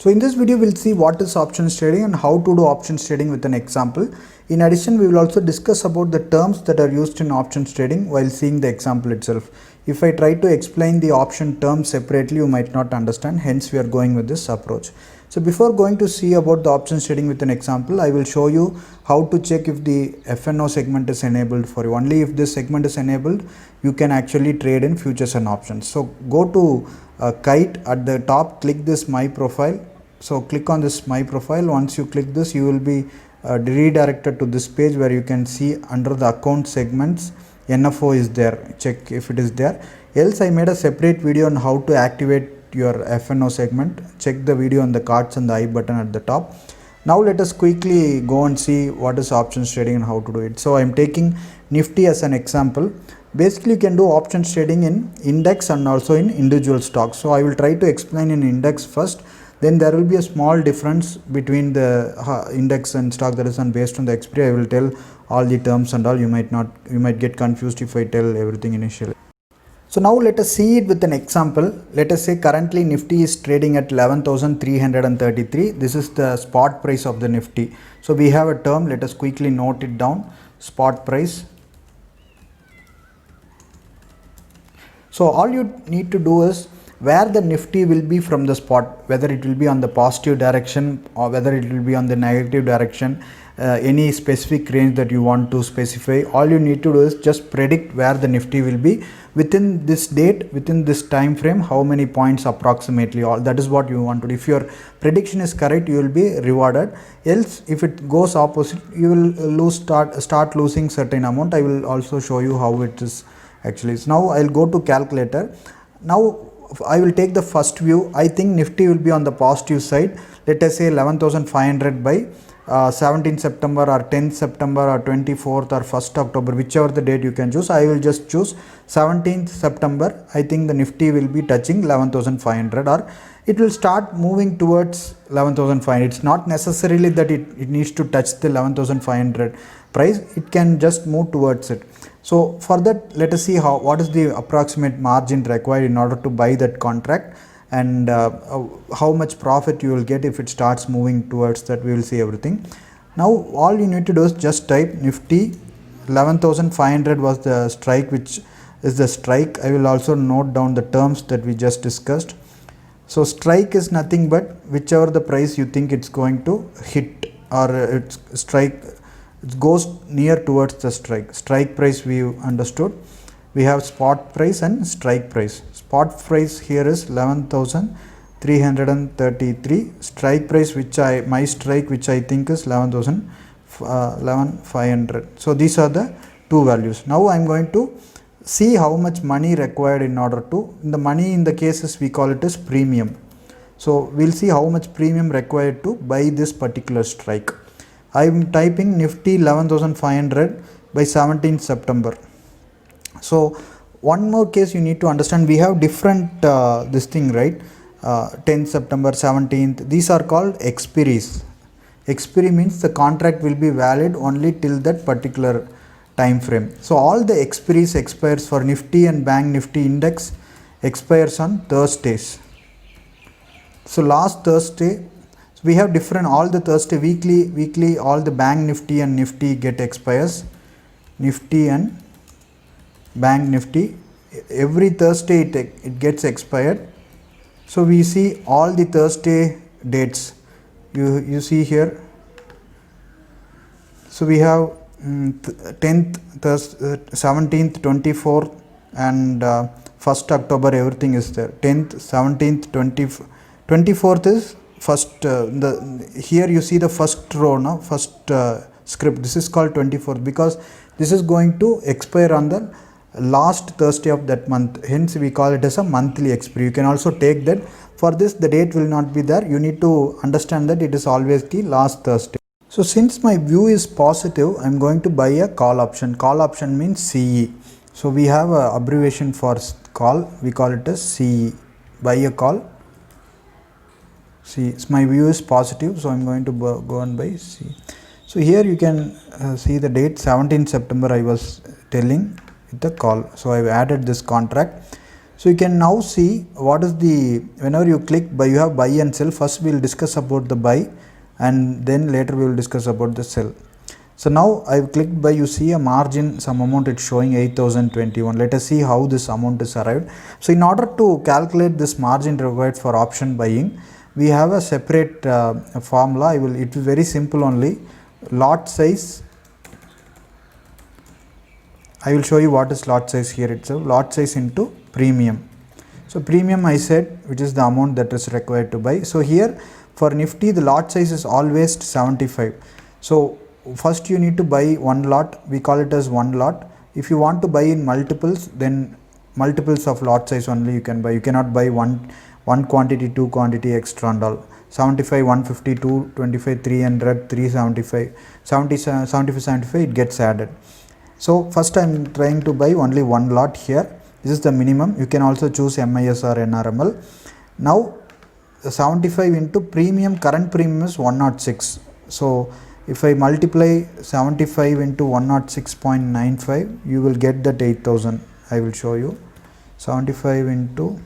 So in this video we'll see what is options trading and how to do options trading with an example. In addition, we will also discuss about the terms that are used in options trading while seeing the example itself. If I try to explain the option terms separately, you might not understand, hence we are going with this approach. So before going to see about the options trading with an example, I will show you how to check if the FNO segment is enabled for you. Only if this segment is enabled, you can actually trade in futures and options. So go to Kite at the top, click this My Profile. So click on this My Profile. Once you click this, you will be redirected to this page where you can see under the account segments NFO is there. Check if it is there. Else I made a separate video on how to activate your FNO segment. Check the video on the cards and the I button at the top. Now let us quickly go and see what is options trading and how to do it. So I am taking Nifty as an example. Basically you can do options trading in index and also in individual stocks. So I will try to explain in index first. Then there will be a small difference between the index and stock, that is, and based on the expiry I will tell all the terms and all. You might get confused if I tell everything initially. So now let us see it with an example. Let us say currently Nifty is trading at 11,333. This is the spot price of the Nifty. So we have a term, let us quickly note it down. Spot price. So all you need to do is where the Nifty will be from the spot, whether it will be on the positive direction or whether it will be on the negative direction, any specific range that you want to specify. All you need to do is just predict where the Nifty will be within this date, within this time frame, how many points approximately. All that is what you want to do. If your prediction is correct, you will be rewarded. Else if it goes opposite, you will start losing certain amount. I will also show you how it is actually. So now I'll go to calculator. Now I will take the first view. I think Nifty will be on the positive side. Let us say 11,500 by 17th September or 10th September or 24th or 1st October, whichever the date you can choose. I will just choose 17th September. I think the Nifty will be touching 11,500 or it will start moving towards 11,500. It's not necessarily that it needs to touch the 11,500 price. It can just move towards it. So for that, let us see what is the approximate margin required in order to buy that contract, and how much profit you will get if it starts moving towards that. We will see everything. Now all you need to do is just type Nifty 11,500 was the strike, which is the strike. I will also note down the terms that we just discussed. So strike is nothing but whichever the price you think it's going to hit, or it's strike, it goes near towards the strike price. We understood. We have spot price and strike price. Spot price here is 11,333. Strike price, my strike, which I think is 11,500. So these are the two values. Now I am going to see how much money required in order to, the money in the cases we call it as premium. So we'll see how much premium required to buy this particular strike. I am typing Nifty 11,500 by 17th September. So one more case you need to understand, we have different this thing, right? 10th September, 17th, these are called expiries. Expiry means the contract will be valid only till that particular time frame. So all the expiries expires for Nifty and Bank Nifty index expires on Thursdays. So last Thursday, we have different, all the Thursday, weekly, all the Bank Nifty and Nifty get expires. Nifty and Bank Nifty, every Thursday it gets expired. So we see all the Thursday dates. You see here. So we have 10th, 17th, 24th and 1st October, everything is there. 10th, 17th, 24th is first. Here you see the first row, now first script. This is called 24th because this is going to expire on the last Thursday of that month. Hence we call it as a monthly expiry. You can also take that. For this, the date will not be there. You need to understand that it is always the last Thursday. So since my view is positive, I am going to buy a call option. Call option means CE. So we have a abbreviation for call. We call it as CE. Buy a call. See, my view is positive, so I am going to go and buy C. So here you can see the date 17th September I was telling with the call. So I have added this contract. So you can now see what is the, whenever you click buy, you have buy and sell. First we will discuss about the buy and then later we will discuss about the sell. So now I have clicked buy, you see a margin, some amount it's showing 8021. Let us see how this amount is arrived. So in order to calculate this margin required for option buying, we have a separate formula. It is very simple only. Lot size, I will show you what is lot size here itself. Lot size into premium. So premium I said, which is the amount that is required to buy. So here for Nifty the lot size is always 75. So first you need to buy one lot, we call it as one lot. If you want to buy in multiples, then multiples of lot size only you can buy. You cannot buy one quantity, two quantity, extra and all. 75, 150, 225, 300, 375, 75, 75, it gets added. So first I am trying to buy only one lot here. This is the minimum. You can also choose MIS or NRML. Now 75 into premium, current premium is 106. So if I multiply 75 into 106.95, you will get that 8000. I will show you. 75 into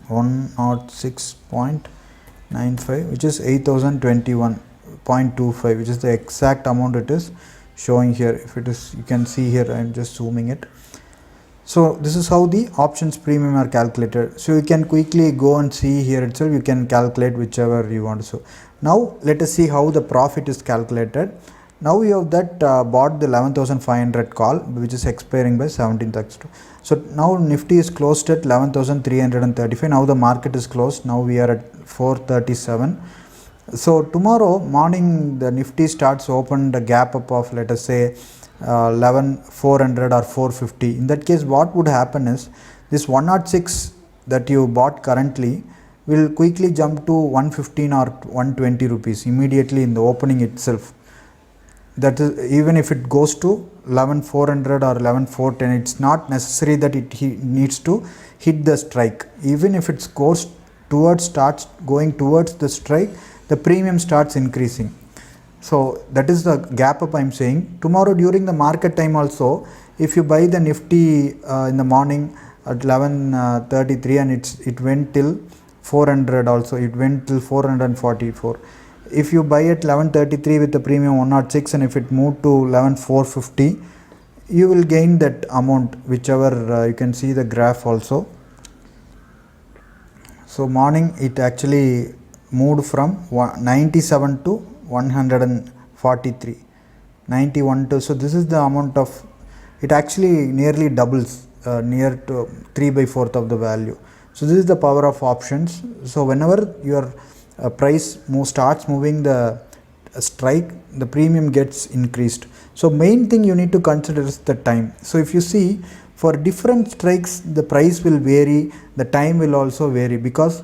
106.95, which is 8021.25, which is the exact amount it is showing here. If it is, you can see here, I am just zooming it. So this is how the options premium are calculated. So you can quickly go and see here itself, you can calculate whichever you want to. So now let us see how the profit is calculated. Now we have that bought the 11,500 call, which is expiring by 17th October. So now Nifty is closed at 11,335. Now the market is closed. Now we are at 437. So tomorrow morning the Nifty starts open the gap up of, let us say 11,400 or 450. In that case, what would happen is this 106 that you bought currently will quickly jump to 115 or 120 rupees immediately in the opening itself. That is, even if it goes to 11,400 or 11,410, it's not necessary that it needs to hit the strike. Even if it goes towards, starts going towards the strike, the premium starts increasing. So that is the gap up I am saying. Tomorrow during the market time also, if you buy the Nifty in the morning at 11:33 and it went till 400 also, it went till 444. If you buy at 11:33 with the premium 106 and if it moved to 11,450, you will gain that amount, whichever you can see the graph also. So morning it actually moved from 97 to 143, 91 to, so this is the amount of, it actually nearly doubles, near to 3/4 of the value. So this is the power of options. So whenever your price starts moving the strike, the premium gets increased. So main thing you need to consider is the time. So if you see, for different strikes the price will vary, the time will also vary, because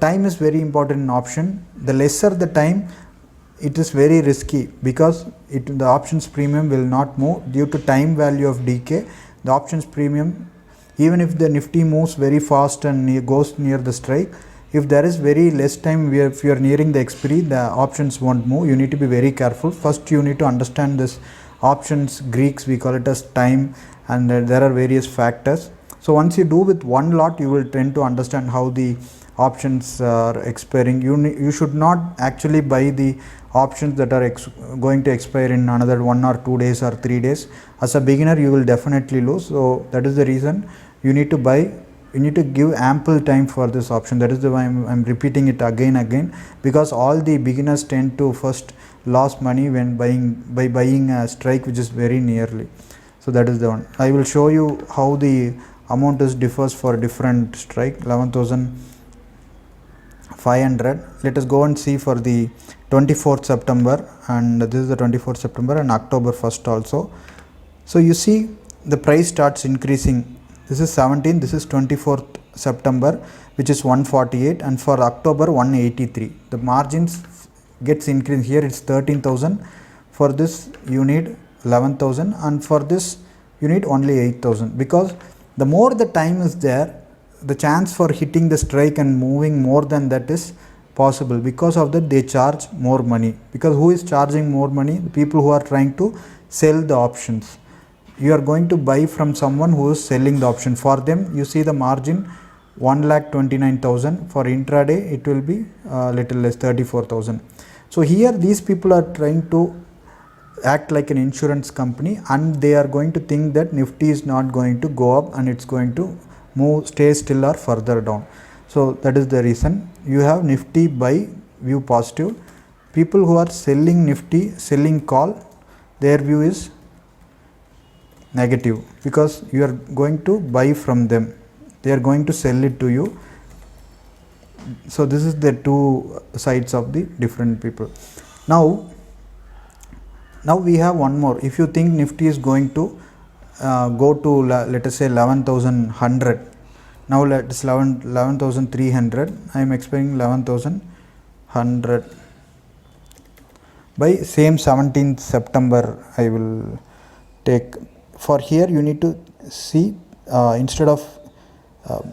time is very important in option. The lesser the time, it is very risky, because the options premium will not move due to time value of decay. The options premium, even if the Nifty moves very fast and goes near the strike, if there is very less time, if you are nearing the expiry, the options won't move. You need to be very careful. First you need to understand this options Greeks, we call it as time, and there are various factors. So once you do with one lot, you will tend to understand how the options are expiring. You should not actually buy the options that are going to expire in another 1 or 2 days or 3 days. As a beginner you will definitely lose. So that is the reason you need to buy, you need to give ample time for this option. That is the why I'm repeating it again, because all the beginners tend to first lose money when buying a strike which is very nearly. So that is the one. I will show you how the amount differs for different strike. 11,500. Let us go and see for the 24th September, and this is the 24th September and October 1st also. So you see the price starts increasing. This is 17, this is 24th September, which is 148, and for October 183. The margins gets increased. Here it's 13,000. For this you need 11,000, and for this you need only 8,000, because the more the time is there, the chance for hitting the strike and moving more than that is possible. Because of that they charge more money. Because who is charging more money? The people who are trying to sell the options. you are going to buy from someone who is selling the option. For them, you see the margin 1,29,000. For intraday it will be little less, 34,000. so here these people are trying to act like an insurance company, and they are going to think that Nifty is not going to go up and it's going to move, stay still or further down. So that is the reason you have Nifty buy, view positive. People who are selling Nifty, selling call, their view is negative, because you are going to buy from them, they are going to sell it to you. So this is the two sides of the different people. Now we have one more. If you think Nifty is going to go to let us say 11,100, now let us 11,300, I am expecting 11,100 by same 17th September I will take. For here you need to see instead of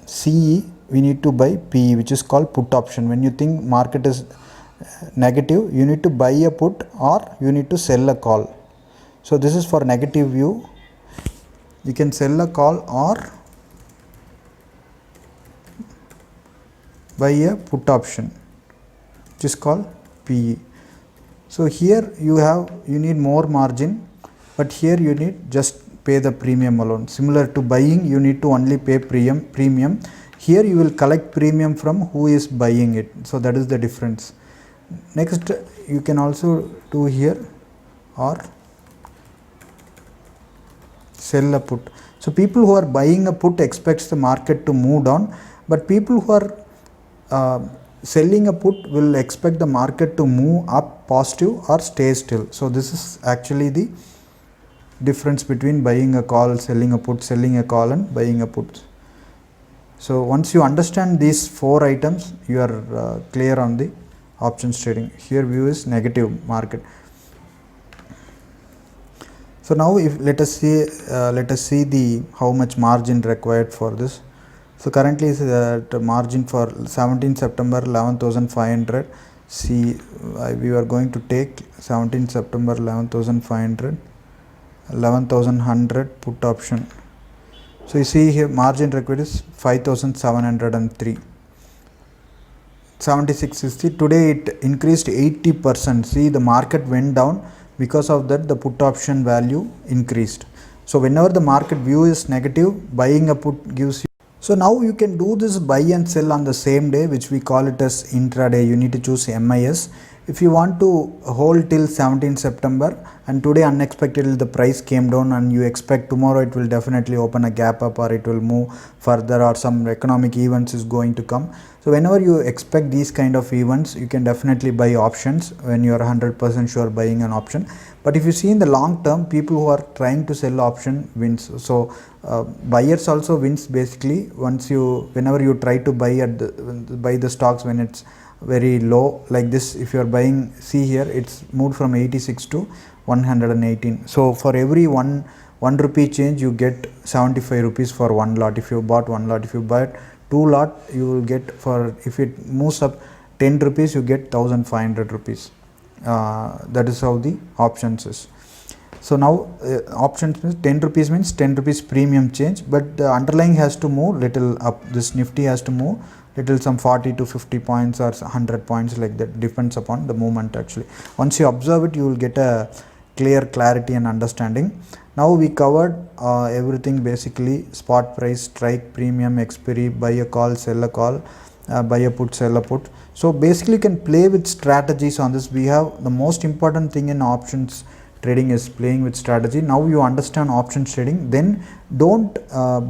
CE we need to buy PE, which is called put option. When you think market is negative, you need to buy a put or you need to sell a call. So this is for negative view, you can sell a call or buy a put option, which is called PE. So here you need more margin, but here you need just pay the premium alone. Similar to buying, you need to only pay premium. Here you will collect premium from who is buying it. So that is the difference. Next, you can also do here or sell a put. So people who are buying a put expects the market to move down, but people who are selling a put will expect the market to move up positive or stay still. So this is actually the difference between buying a call, selling a put, selling a call and buying a put. So once you understand these four items, you are clear on the options trading. Here view is negative market. So now if let us see the how much margin required for this. So currently is the margin for 17th September 11,500. See, we are going to take 17th September 11,500, 11,100 put option. So you see here margin required is 5,703. 76.60. Today it increased 80%. See, the market went down, because of that the put option value increased. So whenever the market view is negative, buying a put gives you. So now you can do this buy and sell on the same day, which we call it as intraday. You need to choose MIS. If you want to hold till 17th September and today unexpectedly the price came down and you expect tomorrow it will definitely open a gap up or it will move further or some economic events is going to come. So whenever you expect these kind of events, you can definitely buy options when you are 100% sure buying an option. But if you see in the long term, people who are trying to sell option wins. So buyers also wins basically whenever you try to buy the stocks when it's very low like this. If you are buying, see here it's moved from 86 to 118. So for every 1 rupee change you get 75 rupees for one lot. If you bought one lot, if you buy 2 lot, you will get, for if it moves up 10 rupees you get 1,500 rupees. That is how the options is. So now options means 10 rupees means 10 rupees premium change, but the underlying has to move little up. This Nifty has to move little, some 40 to 50 points or 100 points, like that, depends upon the movement actually. Once you observe it, you will get a clarity and understanding. Now we covered everything basically: spot price, strike, premium, expiry, buy a call, sell a call, buy a put, sell a put. So basically you can play with strategies on this. We have the most important thing in options trading is playing with strategy. Now you understand options trading, then don't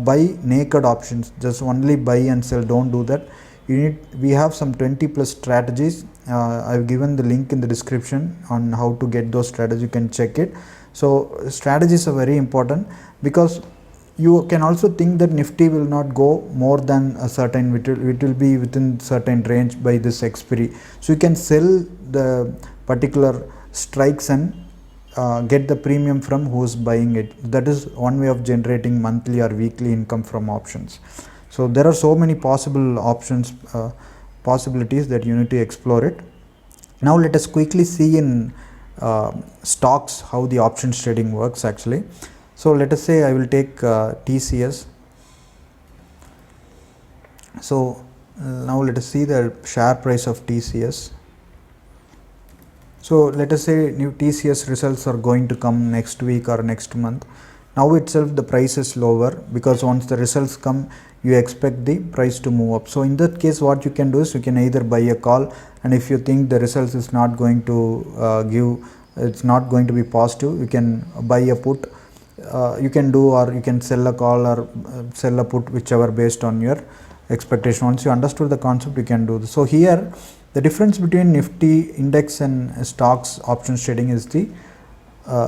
buy naked options, just only buy and sell. Don't do that. We have some 20 plus strategies. I've given the link in the description on how to get those strategies. You can check it. So strategies are very important, because you can also think that Nifty will not go more than a certain, it will be within certain range by this expiry. So you can sell the particular strikes and get the premium from who is buying it. That is one way of generating monthly or weekly income from options. So there are so many possible options, possibilities that you need to explore it. Now let us quickly see in stocks how the options trading works actually. So let us say I will take TCS. So now let us see the share price of TCS. So let us say new TCS results are going to come next week or next month. Now itself the price is lower, because once the results come you expect the price to move up. So in that case what you can do is you can either buy a call, and if you think the results is not going to it's not going to be positive, you can buy a put. You can do, or you can sell a call or sell a put, whichever, based on your expectation. Once you understood the concept, you can do this. So here the difference between Nifty index and stocks options trading is the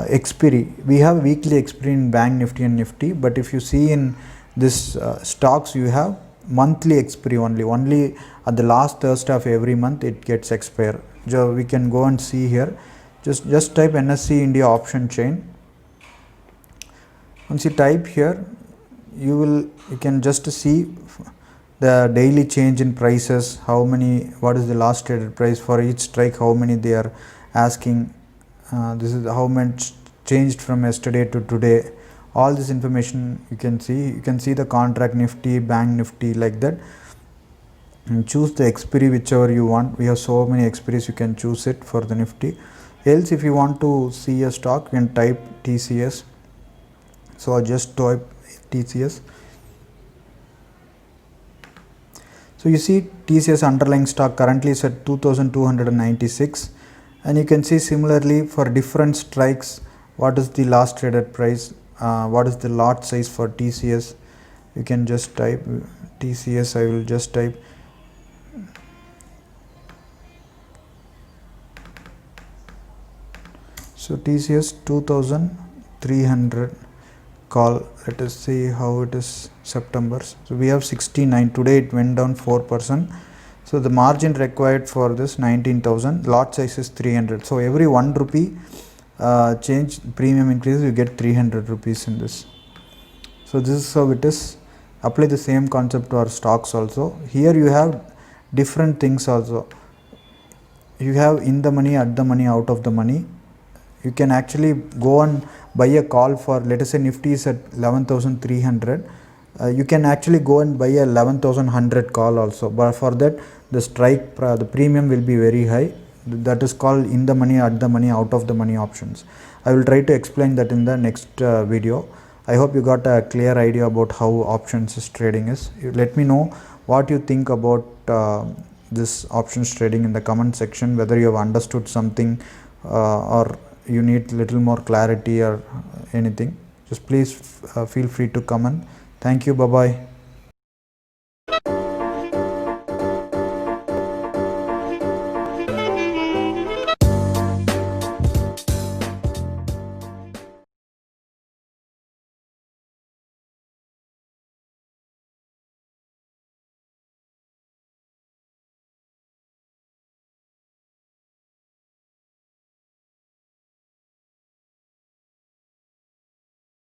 expiry. We have weekly expiry in Bank Nifty and Nifty, but if you see in this stocks, you have monthly expiry only at the last Thursday of every month it gets expired. So we can go and see here. Just type NSE India option chain. Once you type here, you can just see the daily change in prices, what is the last traded price for each strike, how many they are asking. This is how much changed from yesterday to today. All this information you can see the contract Nifty, Bank Nifty, like that. And choose the expiry whichever you want. We have so many expiries, you can choose it for the Nifty. Else if you want to see a stock, you can type TCS. So I just type TCS. So you see TCS underlying stock currently is at 2296, and you can see similarly for different strikes what is the last traded price, what is the lot size for TCS. You can just type TCS. I will just type so TCS 2300 call. Let us see how it is September. So we have 69. Today it went down 4%. So the margin required for this 19,000. Lot size is 300. So every 1 rupee change premium increase, you get 300 rupees in this. So this is how it is. Apply the same concept to our stocks also. Here you have different things also. You have in the money, at the money, out of the money. You can actually go and buy a call for, let us say Nifty is at 11,300. You can actually go and buy a 11,100 call also, but for that the strike the premium will be very high. That is called in the money, at the money, out of the money options. I will try to explain that in the next video. I hope you got a clear idea about how options trading is. Let me know what you think about this options trading in the comment section, whether you have understood something or you need little more clarity or anything. Just please feel free to comment. Thank you. Bye bye.